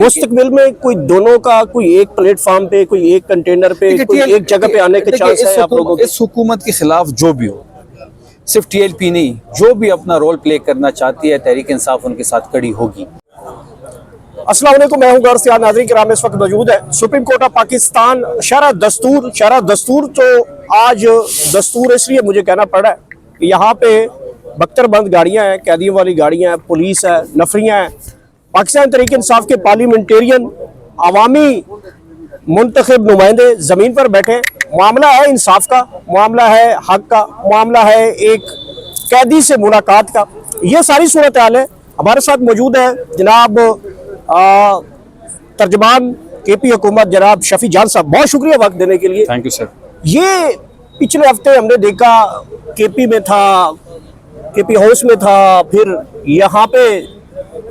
मुस्तकबिल में कोई दोनों का कोई एक प्लेटफॉर्म पे, कोई एक कंटेनर पे, कोई एक जगह पे आने के चांस है आप लोगों के? इस हुकूमत के खिलाफ जो भी हो, सिर्फ TLP नहीं, जो भी अपना रोल प्ले करना चाहती है तहरीक इंसाफ उनके साथ खड़ी होगी। अस्सलाम वालेकुम, मैं हूं गौर सियाद। नाज़रीन किराम, इस वक्त मौजूद है सुप्रीम कोर्ट ऑफ पाकिस्तान शरह दस्तूर। तो आज दस्तूर इसलिए मुझे कहना पड़ रहा है कि यहाँ पे बख्तरबंद गाड़ियाँ हैं, कैदियों वाली गाड़ियाँ हैं, पुलिस है, नफरियाँ हैं। पाकिस्तान तहरीक इंसाफ के पार्लियामेंटेरियन अवामी मुंतखब नुमाइंदे ज़मीन पर बैठे। मामला है इंसाफ का, मामला है हक का, मामला है एक कैदी से मुलाकात का। ये सारी सूरत हाल है। हमारे साथ मौजूद है जनाब तर्जमान KP हुकूमत जनाब शफी जान साहब। बहुत शुक्रिया वक्त देने के लिए। Thank you sir. ये पिछले हफ्ते हमने देखा KP में था, KP हाउस में था, फिर यहाँ पे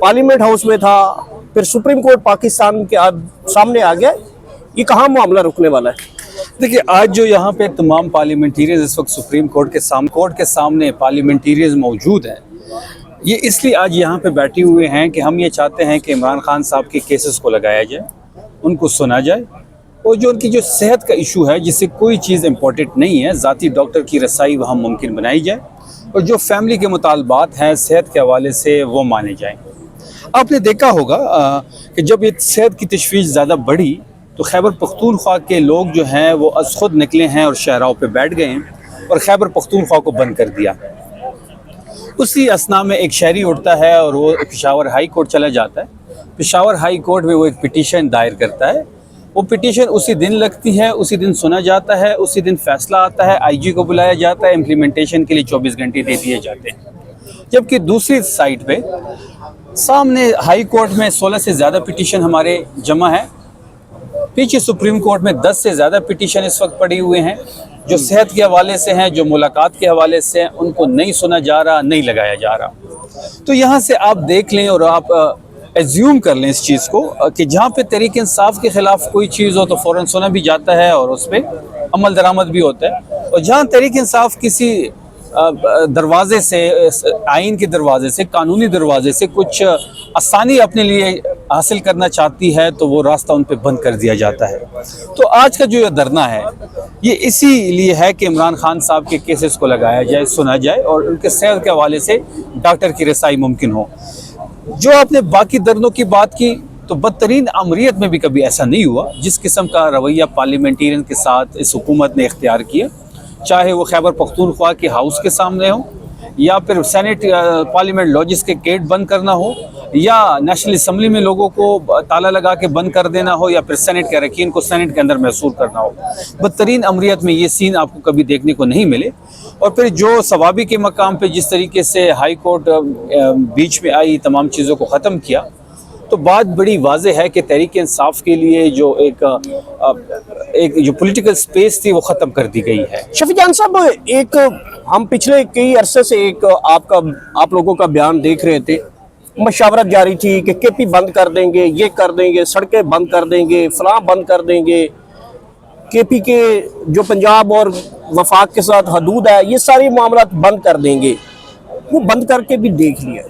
पार्लियामेंट हाउस में था, फिर सुप्रीम कोर्ट पाकिस्तान के सामने आ गया। ये कहाँ मामला रुकने वाला है? देखिए, आज जो यहाँ पे तमाम पार्लियामेंटेरियंस इस वक्त सुप्रीम कोर्ट के सामने पार्लियामेंटेरियंस मौजूद हैं, ये इसलिए आज यहाँ पे बैठे हुए हैं कि हम ये चाहते हैं कि इमरान खान साहब के केसेस को लगाया जाए, उनको सुना जाए, और जो उनकी जो सेहत का इशू है जिससे कोई चीज़ इम्पोर्टेंट नहीं है, ज़ाती डॉक्टर की रसाई वहाँ मुमकिन बनाई जाए, और जो फैमिली के मुतालबात हैं सेहत के हवाले से वो माने जाएँ। आपने देखा होगा कि जब ये सेहत की तशवीश ज़्यादा बढ़ी तो खैबर पख्तूनख्वा के लोग जो हैं वो अज खुद निकले हैं और शहराओं पे बैठ गए हैं और खैबर पख्तूनख्वा को बंद कर दिया। उसी असना में एक शहरी उठता है और वो पेशावर हाई कोर्ट चला जाता है। पेशावर हाई कोर्ट में वो एक पिटीशन दायर करता है। वो पिटीशन उसी दिन लगती है, उसी दिन सुना जाता है, उसी दिन फैसला आता है, IG को बुलाया जाता है, इम्प्लीमेंटेशन के लिए 24 घंटे दे दिए जाते हैं। जबकि दूसरी साइड पे सामने हाई कोर्ट में 16 से ज़्यादा पिटीशन हमारे जमा है, पीछे सुप्रीम कोर्ट में 10 से ज़्यादा पिटीशन इस वक्त पड़े हुए हैं जो सेहत के हवाले से हैं, जो मुलाकात के हवाले से हैं, उनको नहीं सुना जा रहा, नहीं लगाया जा रहा। तो यहाँ से आप देख लें और आप एज्यूम कर लें इस चीज़ को कि जहाँ पे तहरीक इंसाफ के ख़िलाफ़ कोई चीज़ हो तो फ़ौरन सुना भी जाता है और उस पर अमल दरामद भी होता है, और जहाँ तहरीक इंसाफ किसी दरवाजे से, आइन के दरवाजे से, कानूनी दरवाजे से कुछ आसानी अपने लिए हासिल करना चाहती है तो वो रास्ता उन पे बंद कर दिया जाता है। तो आज का जो ये धरना है ये इसीलिए है कि इमरान खान साहब के केसेस को लगाया जाए, सुना जाए, और उनके सेहत के हवाले से डॉक्टर की रसाई मुमकिन हो। जो आपने बाकी धरनों की बात की, तो बदतरीन अमरीत में भी कभी ऐसा नहीं हुआ जिस किस्म का रवैया पार्लियामेंटेरियन के साथ इस हुकूमत ने इख्तियार किया, चाहे वो खैबर पख्तूनख्वा के हाउस के सामने हो, या फिर सेनेट पार्लियामेंट लॉजिस के गेट बंद करना हो, या नेशनल असम्बली में लोगों को ताला लगा के बंद कर देना हो, या फिर सेनेट के अरकान को सेनेट के अंदर महसूर करना हो। बदतरीन अमरीत में ये सीन आपको कभी देखने को नहीं मिले। और फिर जो सवाबी के मकाम पे जिस तरीके से हाई कोर्ट बीच में आई, तमाम चीज़ों को ख़त्म किया, तो बात बड़ी वाज़ेह है कि तहरीक इंसाफ के लिए जो एक जो पॉलिटिकल स्पेस थी वो ख़त्म कर दी गई है। शफी जान साहब, एक हम पिछले कई अरसे से एक आप लोगों का बयान देख रहे थे, मशावरत जारी थी कि KP बंद कर देंगे, ये कर देंगे, सड़कें बंद कर देंगे, फलां बंद कर देंगे, KP के जो पंजाब और वफाक के साथ हदूद है ये सारे मामला बंद कर देंगे। वो बंद करके भी देख लिया,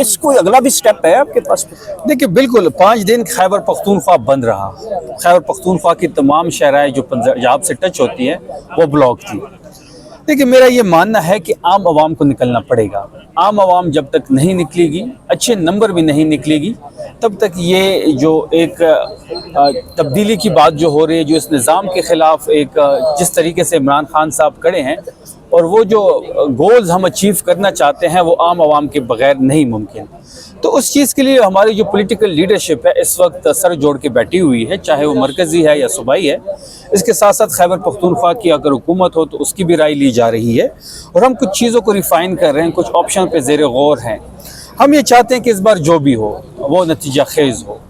इस कोई अगला भी स्टेप है आपके पास? देखिए, बिल्कुल 5 दिन खैबर पख्तूनख्वा बंद रहा। खैबर पख्तूनख्वा की तमाम शहराएँ जो पंजाब से टच होती हैं वो ब्लॉक थी। देखिए, मेरा ये मानना है कि आम आवाम को निकलना पड़ेगा। आम आवाम जब तक नहीं निकलेगी, अच्छे नंबर भी नहीं निकलेगी, तब तक ये जो एक तब्दीली की बात जो हो रही है, जो इस निज़ाम के ख़िलाफ़ एक जिस तरीके से इमरान खान साहब खड़े हैं, और वो जो गोल्स हम अचीव करना चाहते हैं वो आम आवाम के बगैर नहीं मुमकिन। तो उस चीज़ के लिए हमारी जो पॉलिटिकल लीडरशिप है इस वक्त सर जोड़ के बैठी हुई है, चाहे वो मरकज़ी है या सूबाई है। इसके साथ साथ खैबर पख्तूनख्वा की अगर हुकूमत हो तो उसकी भी राय ली जा रही है, और हम कुछ चीज़ों को रिफ़ाइन कर रहे हैं, कुछ ऑप्शन पे ज़ेर गौर हैं। हम ये चाहते हैं कि इस बार जो भी हो वो नतीजा खेज़ हो,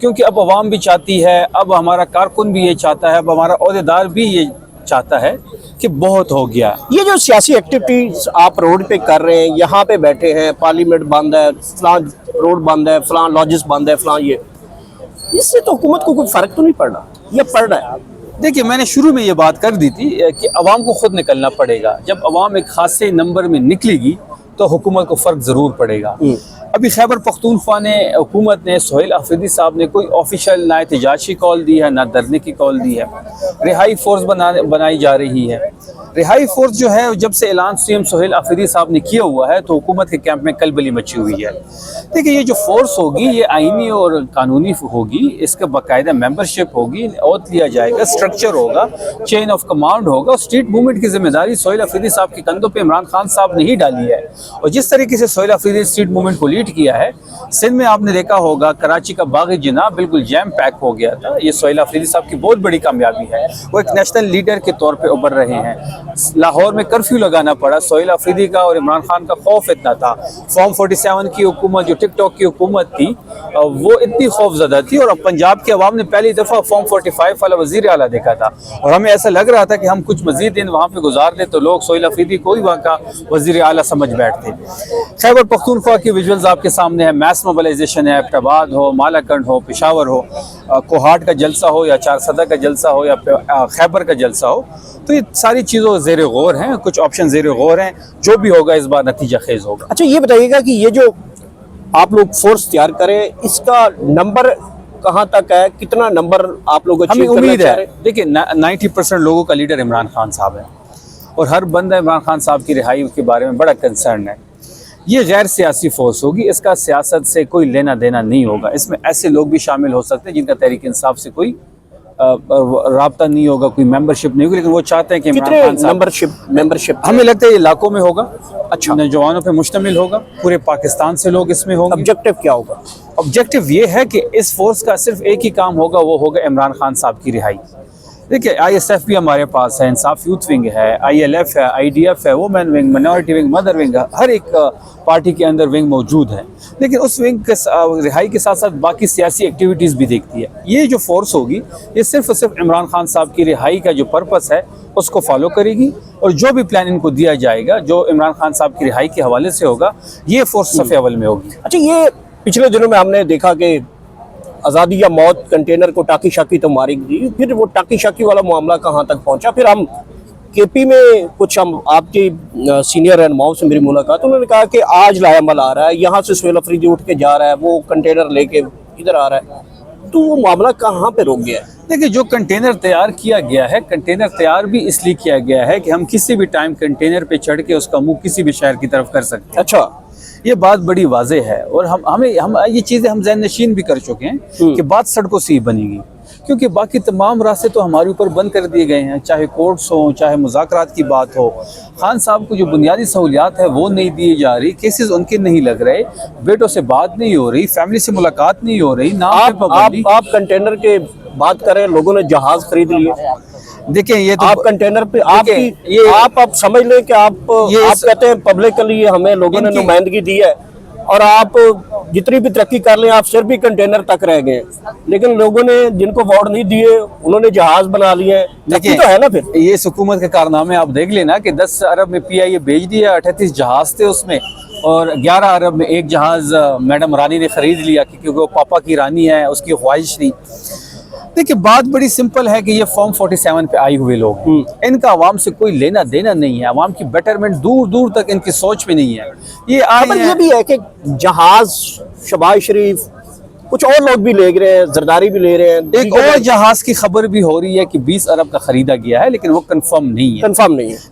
क्योंकि अब आवाम भी चाहती है, अब हमारा कारकुन भी ये चाहता है, अब हमारा ओहदेदार भी ये चाहता है कि बहुत हो गया। ये जो सियासी एक्टिविटीज आप रोड पे कर रहे हैं, यहाँ पे बैठे हैं, पार्लियामेंट बंद है, फलां रोड बंद है, फलां लॉजिस बंद है, फलां ये, इससे तो हुकूमत को कोई फ़र्क तो नहीं पड़ रहा? ये पड़ रहा है। देखिए, मैंने शुरू में ये बात कर दी थी कि अवाम को खुद निकलना पड़ेगा। जब अवाम एक खासे नंबर में निकलेगी तो हुकूमत को फ़र्क ज़रूर पड़ेगा। अभी खैबर पख्तूनख्वा ने हुकूमत ने सोहेल अफरीदी साहब ने कोई ऑफिशियल ना एहतजाजी कॉल दी है ना धरने की कॉल दी है। रिहाई फोर्स बनाई जा रही है। रिहाई फोर्स जो है जब से ऐलान सीएम सोहेल अफरीदी साहब ने किया हुआ है तो हुकूमत के कैंप में कलबली मची हुई है। देखिए ये जो फोर्स होगी ये आईनी और कानूनी होगी, इसका बाकायदा मेंबरशिप होगी, ओथ लिया जाएगा, स्ट्रक्चर होगा, चेन ऑफ कमांड होगा। स्ट्रीट मूवमेंट की जिम्मेदारी सोहेल अफरीदी साहब के कंधों पे इमरान खान साहब ने ही डाली है। और जिस तरीके से सोहेल अफरीदी स्ट्रीट मूवमेंट को लीड किया है, सिंध में आपने देखा होगा कराची का बाग जिना बिल्कुल जैम पैक हो गया था। ये सोहेल अफरीदी साहब की बहुत बड़ी कामयाबी है। वो एक नेशनल लीडर के तौर पे उभर रहे हैं। लाहौर में कर्फ्यू लगाना पड़ा, सोहेल अफरीदी का और इमरान खान का खौफ इतना था। फॉर्म 47 की हुकूमत जो टिकटॉक की हुकूमत थी वो इतनी खौफजदा थी। और अब पंजाब के अवाम ने पहली दफ़ा फॉर्म 45 वाला वज़ीर आला देखा था और हमें ऐसा लग रहा था कि हम कुछ मज़ीद दिन वहाँ पे गुजार दें तो लोग सोहेल अफरीदी को ही वहाँ का वज़ीर आला समझ बैठते। खैबर पख्तूनख्वा की विजुअल्स आपके सामने है। मैस मोबिलाइजेशन है, एबटाबाद हो, मालाकंड हो, पेशावर हो, कोहाट का जलसा हो या चारसदा का जलसा हो या खैबर का जलसा हो, तो ये सारी चीज़ों ज़ेर गौर हैं। कुछ ऑप्शन ज़ेर गौर हैं, जो भी होगा इस बार नतीजा खेज होगा। अच्छा ये बताइएगा कि ये जो आप लोग फोर्स तैयार करें, इसका नंबर कहाँ तक है, कितना नंबर आप लोग हमें अचीव करना उम्मीद चाह है, रहे हैं? देखिए 90% लोगों का लीडर इमरान खान साहब है और हर बंदा इमरान खान साहब की रिहाई के बारे में बड़ा कंसर्न है। ये गैर सियासी फोर्स होगी, इसका सियासत से कोई लेना देना नहीं होगा। इसमें ऐसे लोग भी शामिल हो सकते हैं जिनका तहरीक इंसाफ से कोई राब्ता नहीं होगा, कोई मेंबरशिप नहीं होगी, लेकिन वो चाहते हैं कि इमरान कितने खान साहब, मेंबरशिप हमें लगता है ये इलाकों में होगा, अच्छा नौजवानों पे मुश्तमिल होगा, पूरे पाकिस्तान से लोग इसमें होंगे। ऑब्जेक्टिव क्या होगा? ऑब्जेक्टिव ये है कि इस फोर्स का सिर्फ एक ही काम होगा, वो होगा इमरान खान साहब की रिहाई। देखिए ISF भी हमारे पास है, इंसाफ यूथ विंग है, ILF है, IDF है, women wing, minority wing, mother wing, हर एक पार्टी के अंदर विंग मौजूद है। लेकिन उस विंग के रिहाई के साथ साथ बाकी सियासी एक्टिविटीज़ भी देखती है। ये जो फोर्स होगी ये सिर्फ और सिर्फ इमरान खान साहब की रिहाई का जो पर्पस है उसको फॉलो करेगी और जो भी प्लान इनको दिया जाएगा जो इमरान खान साहब की रिहाई के हवाले से होगा, ये फोर्स सफ़े अव्वल में होगी। अच्छा ये पिछले दिनों में हमने देखा कि आज़ादी या मौत कंटेनर को टाकी शाकी तो मारी गई, फिर वो टाकी शाकी वाला मामला कहाँ तक पहुंचा। फिर हम KP में कुछ हम आपकी सीनियर रहनुमाओं से मेरी मुलाकात, उन्होंने कहा कि आज लायामल आ रहा है, यहाँ से सोहेल अफरीदी उठ के जा रहा है, वो कंटेनर लेके इधर आ रहा है, तो वो मामला कहाँ पे रुक गया है? देखिए जो कंटेनर तैयार किया गया है, कंटेनर तैयार भी इसलिए किया गया है कि हम किसी भी टाइम कंटेनर पे चढ़ के उसका मुंह किसी भी शहर की तरफ कर सकते हैं। अच्छा ये बात बड़ी वाज़ेह है और हम ये चीज़ें हम ज़हन नशीन भी कर चुके हैं कि बात सड़कों से ही बनेगी, क्योंकि बाकी तमाम रास्ते तो हमारे ऊपर बंद कर दिए गए हैं, चाहे कोर्ट्स हों, चाहे मुज़ाकरात की बात हो। खान साहब को जो बुनियादी सहूलियात है वो नहीं दी जा रही, केसेस उनके नहीं लग रहे, बेटों से बात नहीं हो रही, फैमिली से मुलाकात नहीं हो रही। आप कंटेनर के बात करें, लोगों ने जहाज खरीद लिए। देखिए ये तो आप कंटेनर पे आप समझ लें कि आप कहते हैं पब्लिकली हमें लोगों ने नुमाइंदगी दी है और आप जितनी भी तरक्की कर लें आप सिर्फ भी कंटेनर तक रह गए, लेकिन लोगों ने जिनको वोट नहीं दिए उन्होंने जहाज बना लिए। देखिए तो है ना, फिर ये हुकूमत के कारनामे आप देख लेना कि 10 अरब में PIA भेज दिया, 38 जहाज थे उसमें और 11 अरब में एक जहाज मैडम रानी ने खरीद लिया क्योंकि वो पापा की रानी है, उसकी ख्वाहिश थी। देखिए बात बड़ी सिंपल है कि ये फॉर्म 47 पे आए हुए लोग, इनका आवाम से कोई लेना देना नहीं है, आवाम की बेटरमेंट दूर दूर तक इनकी सोच में नहीं है। ये ये भी है कि जहाज शहबाज शरीफ कुछ और लोग भी ले रहे हैं, जरदारी भी ले रहे हैं। एक और जहाज की खबर भी हो रही है कि 20 अरब का खरीदा गया है, लेकिन वो कंफर्म नहीं है।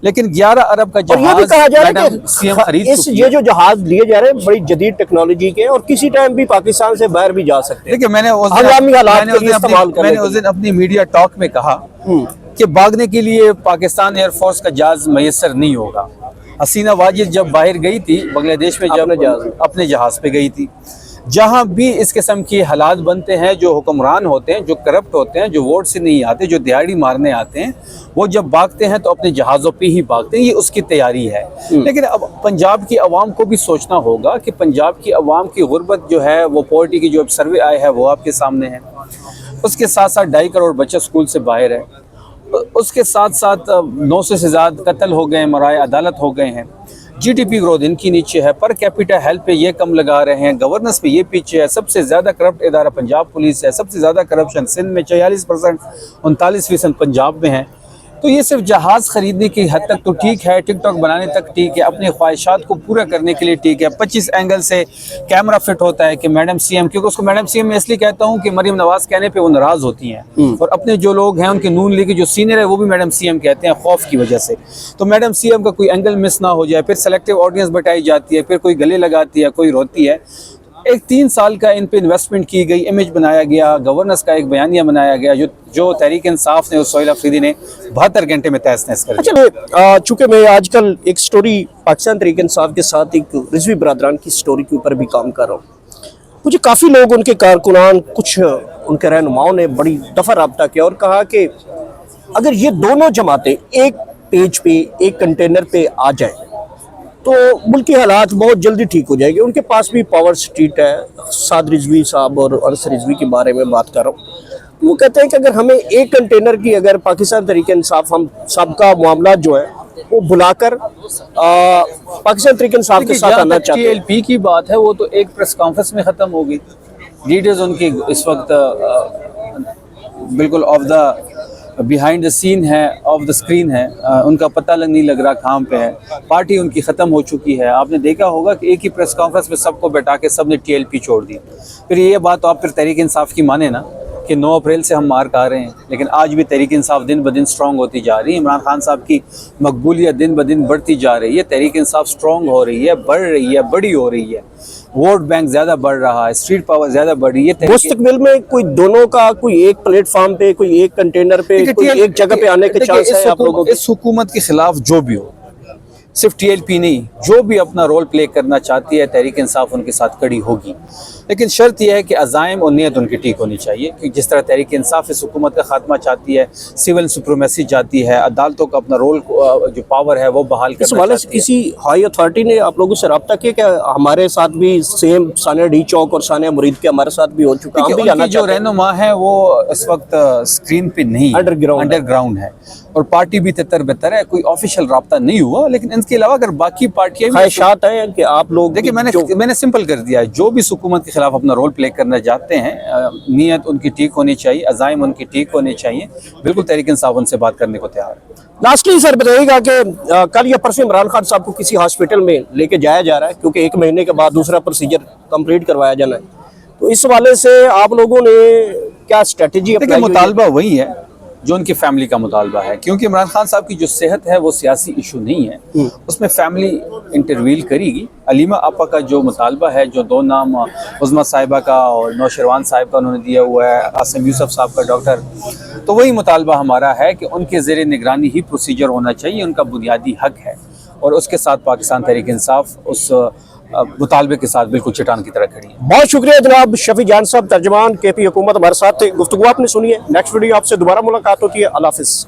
लेकिन 11 अरब का जहाज ये भी कहा जा रहा है कि सीएम खरीद चुकी है। ये जो जहाज लिए जा रहे हैं बड़ी जदीद टेक्नोलॉजी के और किसी टाइम भी पाकिस्तान से बाहर भी जा सकते हैं। देखिए मैंने उस दिन अपनी मीडिया टॉक में कहा कि भागने के लिए पाकिस्तान एयरफोर्स का जहाज मैसर नहीं होगा। हसीना वाजिद जब बाहर गई थी बांग्लादेश में, जब अपने जहाज पे गई थी, जहाँ भी इस किस्म के हालात बनते हैं, जो हुक्मरान होते हैं, जो करप्ट होते हैं, जो वोट से नहीं आते, जो दिहाड़ी मारने आते हैं, वो जब भागते हैं तो अपने जहाज़ों पे ही भागते हैं। ये उसकी तैयारी है। लेकिन अब पंजाब की आवाम को भी सोचना होगा कि पंजाब की आवाम की गुर्बत जो है वो पॉवर्टी की जो अब सर्वे आया है वो आपके सामने है। उसके साथ साथ 2.5 करोड़ बच्चे स्कूल से बाहर है, उसके साथ साथ 900 से ज़्यादा कत्ल हो गए, मराए अदालत हो गए हैं। GDP ग्रोथ इनकी नीचे है, पर कैपिटा हेल्थ पे ये कम लगा रहे हैं, गवर्नेंस पे ये पीछे है। सबसे ज़्यादा करप्ट इदारा पंजाब पुलिस है, सबसे ज़्यादा करप्शन सिंध में 46%, 39% पंजाब में है। تو یہ صرف جہاز خریدنے کی حد تک تو ٹھیک ہے، ٹک ٹاک بنانے تک ٹھیک ہے، اپنی خواہشات کو پورا کرنے کے لیے ٹھیک ہے، 25 اینگل سے کیمرہ فٹ ہوتا ہے کہ میڈم سی ایم، کیونکہ اس کو میڈم سی ایم میں اس لیے کہتا ہوں کہ مریم نواز کہنے پہ وہ ناراض ہوتی ہیں، اور اپنے جو لوگ ہیں ان کے نون لیگ کے جو سینئر ہے وہ بھی میڈم سی ایم کہتے ہیں خوف کی وجہ سے. تو میڈم سی ایم کا کوئی اینگل مس نہ ہو جائے، پھر سلیکٹیو آڈینس بٹائی جاتی ہے، پھر کوئی گلے لگاتی ہے، کوئی روتی ہے. ایک 3 سال کا ان پہ انویسٹمنٹ کی گئی، امیج بنایا گیا، گورننس کا ایک بیانیہ بنایا گیا جو تحریک انصاف نے اور سہیل آفریدی نے 72 گھنٹے میں تہس نہس کر دیا. اچھا، چونکہ میں آج کل ایک سٹوری پاکستان تحریک انصاف کے ساتھ ایک رضوی برادران کی سٹوری کے اوپر بھی کام کر رہا ہوں. مجھے کافی لوگ، ان کے کارکنان، کچھ ان کے رہنماؤں نے بڑی دفعہ رابطہ کیا اور کہا کہ اگر یہ دونوں جماعتیں ایک پیج پہ، ایک کنٹینر پہ آ جائیں تو ملک کے حالات بہت جلدی ٹھیک ہو جائے گی. ان کے پاس بھی پاور سٹریٹ ہے. سعد رضوی صاحب اور انس رضوی کے بارے میں بات کر رہا ہوں. وہ کہتے ہیں کہ اگر ہمیں ایک کنٹینر کی، اگر پاکستان تحریک انصاف ہم سابقہ معاملات جو ہے وہ بلا کر پاکستان تحریک انصاف کے ساتھ آنا چاہتے ٹی ہیں. ایل پی کی بات ہے وہ تو ایک پریس کانفرنس میں ختم ہو گئی. لیڈرز ان کی اس وقت بالکل آف دا بیہائنڈ دا سین ہے، آف دا اسکرین ہے، ان کا پتہ نہیں لگ رہا کہاں پہ ہے. پارٹی ان کی ختم ہو چکی ہے. آپ نے دیکھا ہوگا کہ ایک ہی پریس کانفرنس میں سب کو بیٹھا کے سب نے ٹی ایل پی چھوڑ دی. پھر یہ بات تو آپ پھر تحریک انصاف کی مانیں نا کہ 9 اپریل سے ہم مار کھا رہے ہیں، لیکن آج بھی تحریک انصاف دن بدن سٹرونگ ہوتی جا رہی ہے. عمران خان صاحب کی مقبولیت دن بدن بڑھتی جا رہی ہے. تحریک انصاف سٹرونگ ہو رہی ہے، بڑھ رہی ہے، بڑی ہو رہی ہے. ووٹ بینک زیادہ بڑھ رہا ہے، اسٹریٹ پاور زیادہ بڑھ رہی ہے. مستقبل میں کوئی دونوں کا کوئی ایک پلیٹ فارم پہ، کوئی ایک کنٹینر پہ، کوئی ایک جگہ پہ آنے کے چانس ہے آپ لوگوں کے؟ اس حکومت کے خلاف جو بھی ہو، صرف ٹی ایل پی نہیں، جو بھی اپنا رول پلے کرنا چاہتی ہے تحریک انصاف ان کے ساتھ کھڑی ہوگی. لیکن شرط یہ ہے کہ عزائم اور نیت ان کی ٹھیک ہونی چاہیے. کہ جس طرح تحریک انصاف اس حکومت کا خاتمہ چاہتی ہے، سول سپریمیسی چاہتی ہے، عدالتوں کا اپنا رول جو پاور ہے وہ بحال اس کرنا حوالے سے چاہتی ہے. کسی ہائی اتھارٹی نے آپ لوگوں سے رابطہ کیا کہ ہمارے ساتھ بھی سیم ثانیہ ڈی چوک اور ثانیہ مرید کے ہمارے ساتھ بھی ہو چکا، ہم بھی ان جانا کی جو چاہتے ہیں؟ رہنما ہے وہ اس وقت اسکرین پہ نہیں، انڈر گراؤنڈ ہے، اور پارٹی بھی تتر بتر ہے. کوئی آفیشیل رابطہ نہیں ہوا. لیکن ان کے علاوہ اگر باقی پارٹیاں بھی خواہشات ہیں کہ آپ لوگ دیکھیں، میں نے سمپل کر دیا ہے. جو بھی اس حکومت کے خلاف اپنا رول پلے کرنا چاہتے ہیں، نیت ان کی ٹھیک ہونی چاہیے، عزائم ان کی ٹھیک ہونے چاہیے. بالکل تحریک انصاف ان سے بات کرنے کو تیار ہے. لاسٹلی سر بتائیے گا کہ کل یا پرسوں عمران خان صاحب کو کسی ہاسپٹل میں لے کے جایا جا رہا ہے، کیونکہ 1 مہینے کے بعد دوسرا پروسیجر کمپلیٹ کروایا جانا ہے. تو اس حوالے سے آپ لوگوں نے کیا اسٹریٹجی دیکھیں، اپنائی ہوئی ہے؟ مطالبہ وہی ہے جو ان کی فیملی کا مطالبہ ہے. کیونکہ عمران خان صاحب کی جو صحت ہے وہ سیاسی ایشو نہیں ہے، اس میں فیملی انٹرویل کرے گی. علیمہ آپا کا جو مطالبہ ہے، جو 2 نام عظمیٰ صاحبہ کا اور نوشروان صاحب کا انہوں نے دیا ہوا ہے، عاصم یوسف صاحب کا ڈاکٹر، تو وہی مطالبہ ہمارا ہے کہ ان کے زیر نگرانی ہی پروسیجر ہونا چاہیے. ان کا بنیادی حق ہے، اور اس کے ساتھ پاکستان تحریک انصاف اس مطالبے کے ساتھ بالکل چٹان کی طرح کھڑی ہے. بہت شکریہ جناب شفیع جان صاحب، ترجمان کے پی حکومت، ہمارے ساتھ تھے. گفتگو آپ نے سنی ہے. نیکسٹ ویڈیو آپ سے دوبارہ ملاقات ہوتی ہے. اللہ حافظ.